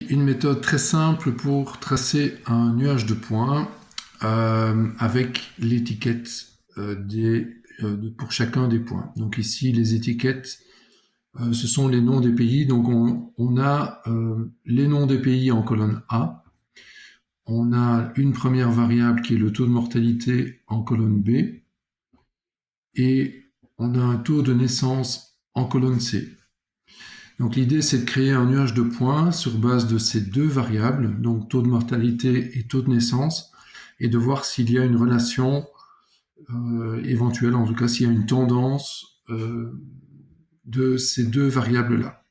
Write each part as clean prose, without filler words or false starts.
Une méthode très simple pour tracer un nuage de points avec l'étiquette pour chacun des points. Donc ici, les étiquettes, ce sont les noms des pays. Donc on a les noms des pays en colonne A. On a une première variable qui est le taux de mortalité en colonne B. Et on a un taux de naissance en colonne C. Donc l'idée, c'est de créer un nuage de points sur base de ces deux variables, donc taux de mortalité et taux de naissance, et de voir s'il y a une relation éventuelle, en tout cas s'il y a une tendance de ces deux variables-là.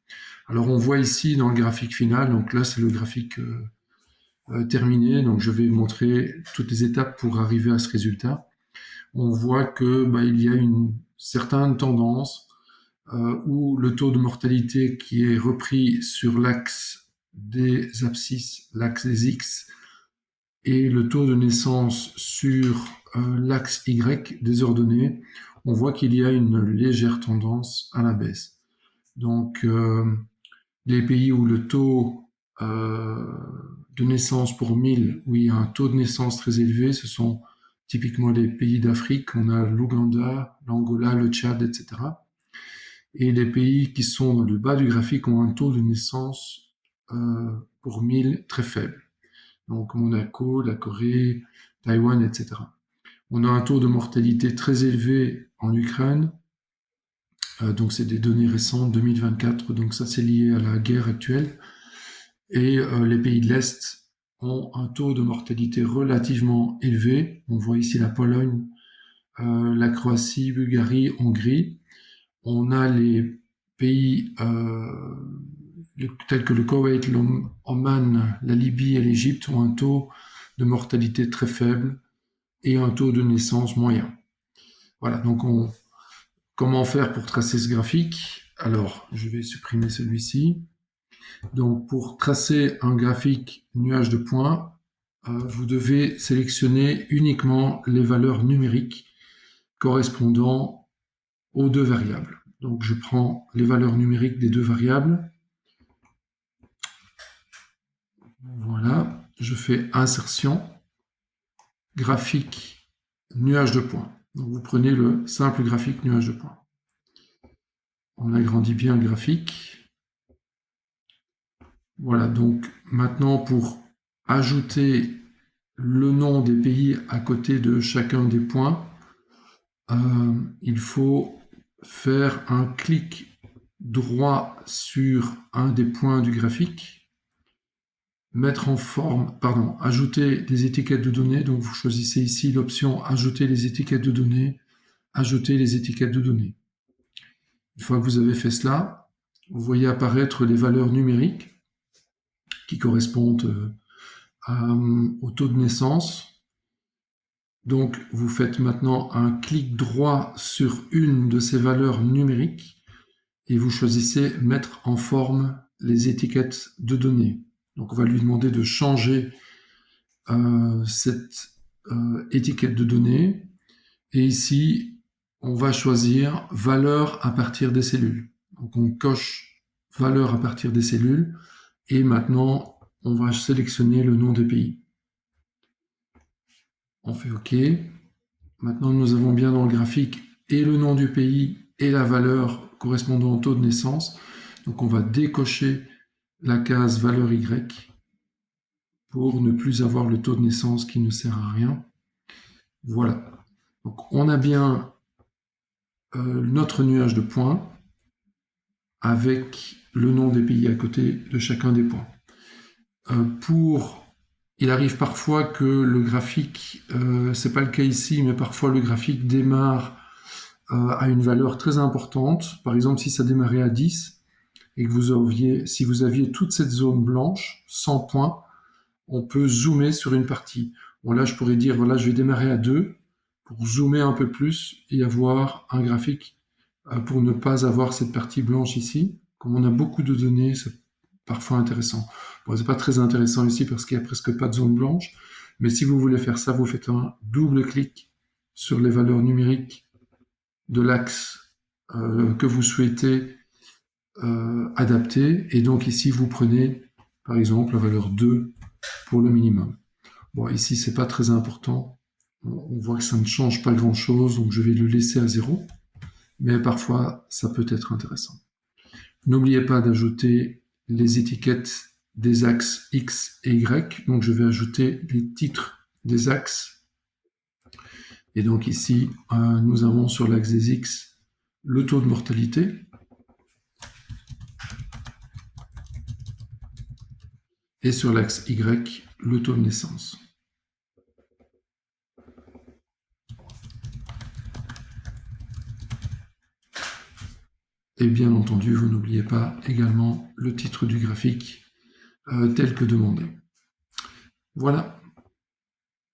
Alors on voit ici dans le graphique final, donc là c'est le graphique terminé, donc je vais vous montrer toutes les étapes pour arriver à ce résultat. On voit que il y a une certaine tendance où le taux de mortalité qui est repris sur l'axe des abscisses, l'axe des X, et le taux de naissance sur l'axe Y des ordonnées, on voit qu'il y a une légère tendance à la baisse. Donc, les pays où le taux de naissance pour 1000, où il y a un taux de naissance très élevé, ce sont typiquement les pays d'Afrique. On a l'Ouganda, l'Angola, le Tchad, etc. Et les pays qui sont dans le bas du graphique ont un taux de naissance pour 1000 très faible. Donc Monaco, la Corée, Taïwan, etc. On a un taux de mortalité très élevé en Ukraine. Donc c'est des données récentes, 2024, donc ça c'est lié à la guerre actuelle. Et les pays de l'Est ont un taux de mortalité relativement élevé. On voit ici la Pologne, la Croatie, Bulgarie, Hongrie. On a les pays tels que le Koweït, l'Oman, la Libye et l'Égypte ont un taux de mortalité très faible et un taux de naissance moyen. Voilà, donc comment faire pour tracer ce graphique? Alors, je vais supprimer celui-ci. Donc, pour tracer un graphique nuage de points, vous devez sélectionner uniquement les valeurs numériques correspondant aux deux variables. Donc, je prends les valeurs numériques des deux variables. Voilà, je fais insertion, graphique, nuage de points. Donc, vous prenez le simple graphique nuage de points. On agrandit bien le graphique. Voilà, donc maintenant pour ajouter le nom des pays à côté de chacun des points, il faut faire un clic droit sur un des points du graphique, ajouter des étiquettes de données. Donc vous choisissez ici l'option ajouter les étiquettes de données, ajouter les étiquettes de données. Une fois que vous avez fait cela, vous voyez apparaître les valeurs numériques qui correspondent au taux de naissance. Donc, vous faites maintenant un clic droit sur une de ces valeurs numériques et vous choisissez mettre en forme les étiquettes de données. Donc, on va lui demander de changer cette étiquette de données. Et ici, on va choisir valeur à partir des cellules. Donc, on coche valeur à partir des cellules et maintenant, on va sélectionner le nom des pays. On fait OK. Maintenant, nous avons bien dans le graphique et le nom du pays et la valeur correspondant au taux de naissance. Donc, on va décocher la case valeur Y pour ne plus avoir le taux de naissance qui ne sert à rien. Voilà. Donc, on a bien notre nuage de points avec le nom des pays à côté de chacun des points. Il arrive parfois que le graphique, c'est pas le cas ici, mais parfois le graphique démarre à une valeur très importante. Par exemple, si ça démarrait à 10 et que si vous aviez toute cette zone blanche, 100 points, on peut zoomer sur une partie. Bon, là, je pourrais dire, voilà, je vais démarrer à 2 pour zoomer un peu plus et avoir un graphique pour ne pas avoir cette partie blanche ici. Comme on a beaucoup de données, c'est parfois intéressant. Bon, c'est pas très intéressant ici parce qu'il n'y a presque pas de zone blanche, mais si vous voulez faire ça, vous faites un double clic sur les valeurs numériques de l'axe que vous souhaitez adapter, et donc ici vous prenez par exemple la valeur 2 pour le minimum. Bon, ici, c'est pas très important. On voit que ça ne change pas grand-chose, donc je vais le laisser à 0. Mais parfois, ça peut être intéressant. N'oubliez pas d'ajouter les étiquettes des axes X et Y. Donc, je vais ajouter les titres des axes. Et donc ici, nous avons sur l'axe des X le taux de mortalité. Et sur l'axe Y, le taux de naissance. Et bien entendu, vous n'oubliez pas également le titre du graphique tel que demandé. Voilà.